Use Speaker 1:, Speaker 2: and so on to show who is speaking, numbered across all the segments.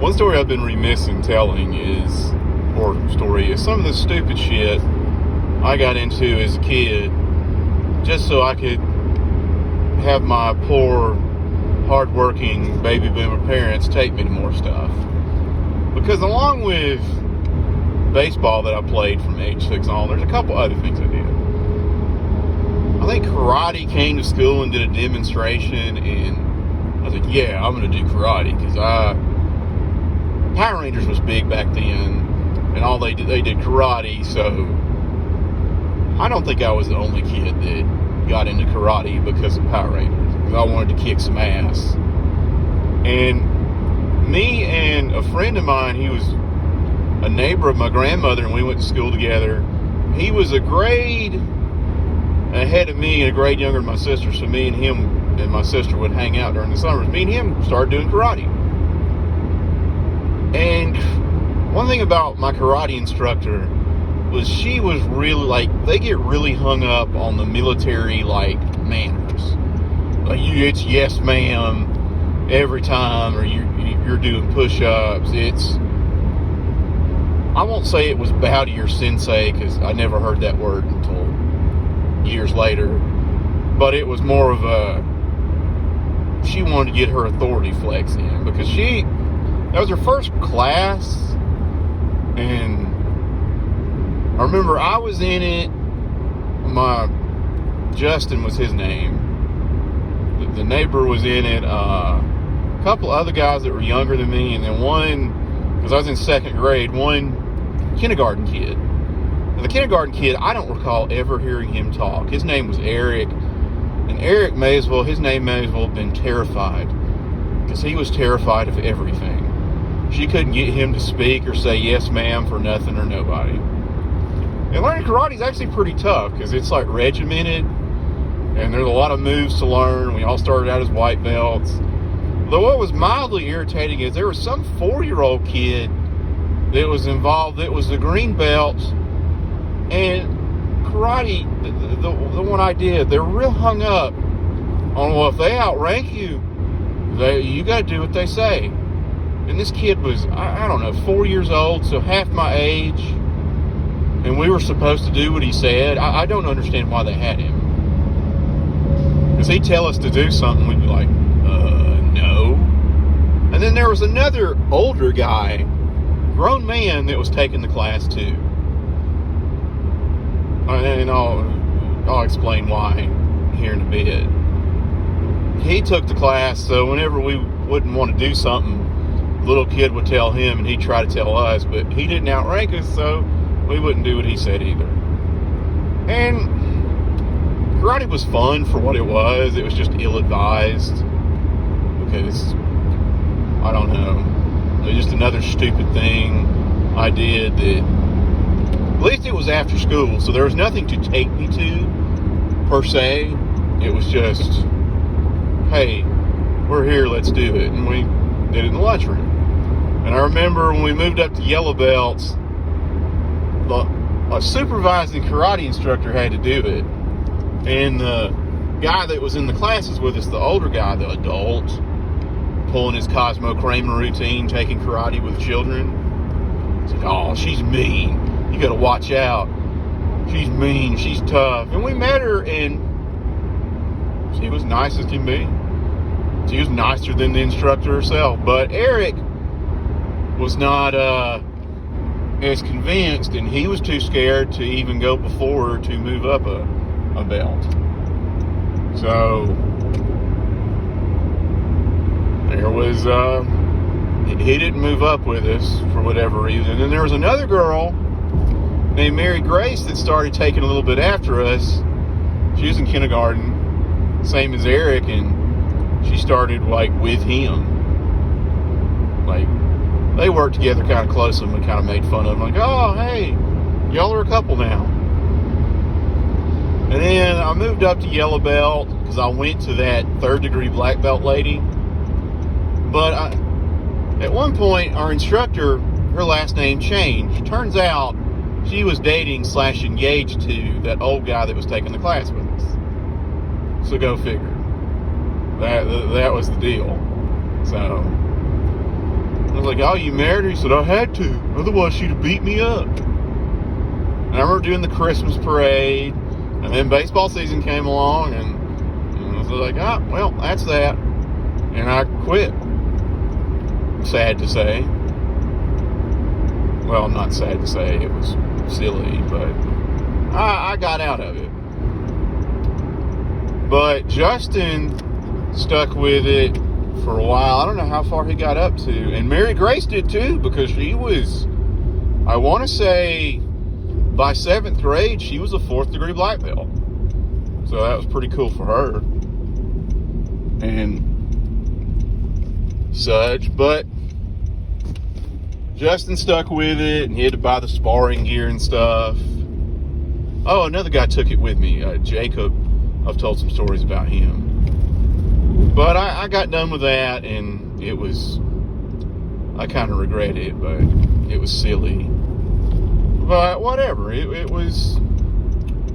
Speaker 1: One story I've been remiss in telling is some of the stupid shit I got into as a kid just so I could have my poor, hard-working baby boomer parents take me to more stuff. Because along with baseball that I played from age 6 on, there's a couple other things I did. I think karate came to school and did a demonstration, and I was like, yeah, I'm going to do karate, because Power Rangers was big back then, and they did karate, so I don't think I was the only kid that got into karate because of Power Rangers, because I wanted to kick some ass. And me and a friend of mine, he was a neighbor of my grandmother, and we went to school together. He was a grade ahead of me and a grade younger than my sister, so me and him and my sister would hang out during the summers. Me and him started doing karate. And one thing about my karate instructor was she was really, they get really hung up on the military, manners. It's yes ma'am every time, or you're doing push-ups. I won't say it was bow to your sensei, because I never heard that word until years later, but it was more of she wanted to get her authority flex in, because that was her first class, and I remember I was in it. Justin was his name. The neighbor was in it, a couple other guys that were younger than me, and then one, because I was in second grade, one kindergarten kid. The kindergarten kid, I don't recall ever hearing him talk. His name was Eric, and Eric his name may as well have been Terrified, because he was terrified of everything. She couldn't get him to speak or say yes ma'am for nothing or nobody. And learning karate is actually pretty tough, because it's regimented, and there's a lot of moves to learn. We all started out as white belts. Though what was mildly irritating is there was some 4-year-old kid that was involved that was the green belt. And karate, the one I did, they're real hung up on, well, if they outrank you, you got to do what they say. And this kid was, I don't know, 4 years old, so half my age, and we were supposed to do what he said. I don't understand why they had him. Because he'd tell us to do something, we'd be like, no. And then there was another older guy, grown man, that was taking the class too. And I'll explain why here in a bit. He took the class, so whenever we wouldn't want to do something, the little kid would tell him, and he'd try to tell us, but he didn't outrank us, so we wouldn't do what he said either. And karate was fun for what it was. It was just ill-advised, because, I don't know, it was just another stupid thing I did that, at least it was after school, so there was nothing to take me to, per se. It was just, hey, we're here, let's do it. And we did it in the lunchroom. And I remember when we moved up to yellow belts, a supervising karate instructor had to do it. And the guy that was in the classes with us, the older guy, the adult, pulling his Cosmo Kramer routine, taking karate with children, he's like, oh, she's mean. You got to watch out. She's mean. She's tough. And we met her, and she was nice as can be. She was nicer than the instructor herself. But Eric was not as convinced, and he was too scared to even go before her to move up a belt. So there was, he didn't move up with us for whatever reason. And then there was another girl named Mary Grace that started taking a little bit after us. She was in kindergarten, same as Eric, and she started with him. They worked together kind of close, and we kind of made fun of them, oh, hey, y'all are a couple now. And then I moved up to yellow belt because I went to that 3rd degree black belt lady. But at one point, our instructor, her last name changed. Turns out she was dating / engaged to that old guy that was taking the class with us. So go figure. That was the deal. So was like, oh, you married her? He said, I had to. Otherwise, she'd have beat me up. And I remember doing the Christmas parade. And then baseball season came along. And I was like, oh, well, that's that. And I quit. Sad to say. Well, not sad to say. It was silly. But I got out of it. But Justin stuck with it for a while. I don't know how far he got up to. And Mary Grace did too, because she was, I want to say, by 7th grade, she was a 4th degree black belt. So that was pretty cool for her. And such. But Justin stuck with it, and he had to buy the sparring gear and stuff. Oh, another guy took it with me. Jacob. I've told some stories about him. But I got done with that, and it was, I kind of regret it, but it was silly. But whatever, it was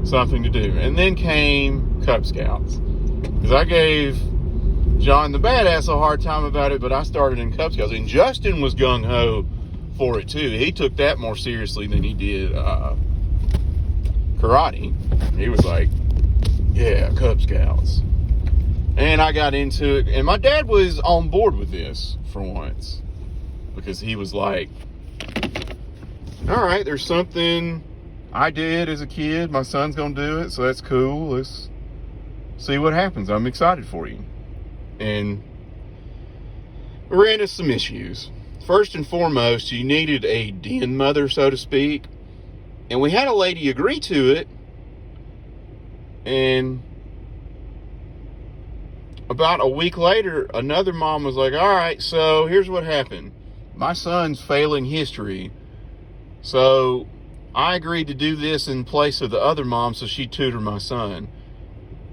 Speaker 1: something to do. And then came Cub Scouts. Because I gave John the Badass a hard time about it, but I started in Cub Scouts. And Justin was gung-ho for it too. He took that more seriously than he did karate. He was like, yeah, Cub Scouts. And I got into it. And my dad was on board with this for once. Because he was like, all right, there's something I did as a kid. My son's going to do it, so that's cool. Let's see what happens. I'm excited for you. And we ran into some issues. First and foremost, you needed a den mother, so to speak. And we had a lady agree to it. And about a week later, another mom was like, all right, so here's what happened. My son's failing history. So I agreed to do this in place of the other mom, so she tutored my son.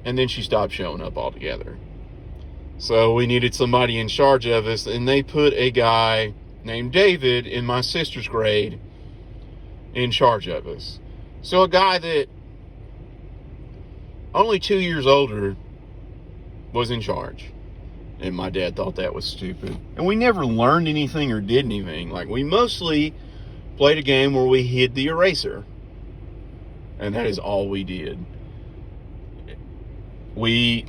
Speaker 1: And then she stopped showing up altogether. So we needed somebody in charge of us, and they put a guy named David in my sister's grade in charge of us. So a guy that only 2 years older was in charge. And my dad thought that was stupid. And we never learned anything or did anything. Like, we mostly played a game where we hid the eraser. And that is all we did. We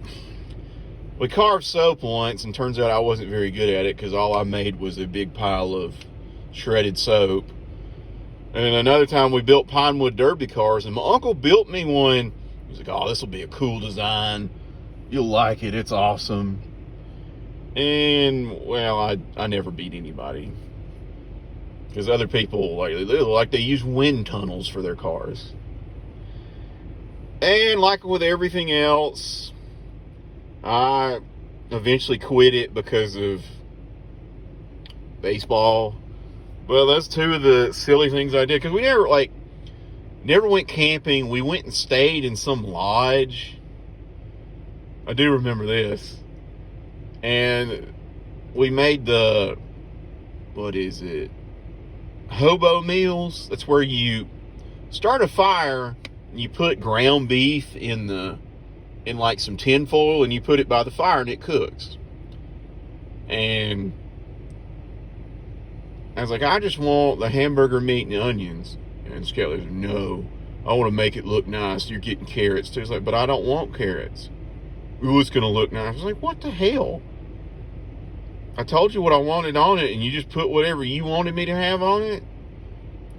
Speaker 1: carved soap once, and turns out I wasn't very good at it because all I made was a big pile of shredded soap. And another time we built Pinewood Derby cars, and my uncle built me one. He was like, oh, this will be a cool design. You'll like it. It's awesome. And, well, I never beat anybody. Because other people, they use wind tunnels for their cars. And like with everything else, I eventually quit it because of baseball. Well, that's two of the silly things I did. Because we never went camping. We went and stayed in some lodge. I do remember this. And we made the, hobo meals. That's where you start a fire and you put ground beef in like some tin foil, and you put it by the fire and it cooks. And I was like, I just want the hamburger meat and onions. And Skelly's like, no, I want to make it look nice. You're getting carrots too. It's like, but I don't want carrots. Ooh, it's going to look nice. I was like, what the hell? I told you what I wanted on it, and you just put whatever you wanted me to have on it?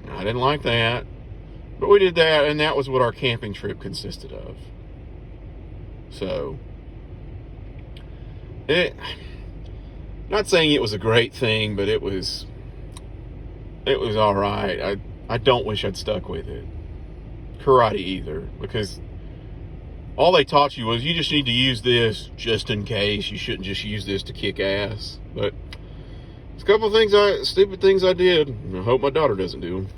Speaker 1: I didn't like that. But we did that, and that was what our camping trip consisted of. So, not saying it was a great thing, but it was all right. I don't wish I'd stuck with it. Karate either, because all they taught you was you just need to use this just in case. You shouldn't just use this to kick ass. But it's a couple of things, stupid things I did. I hope my daughter doesn't do them.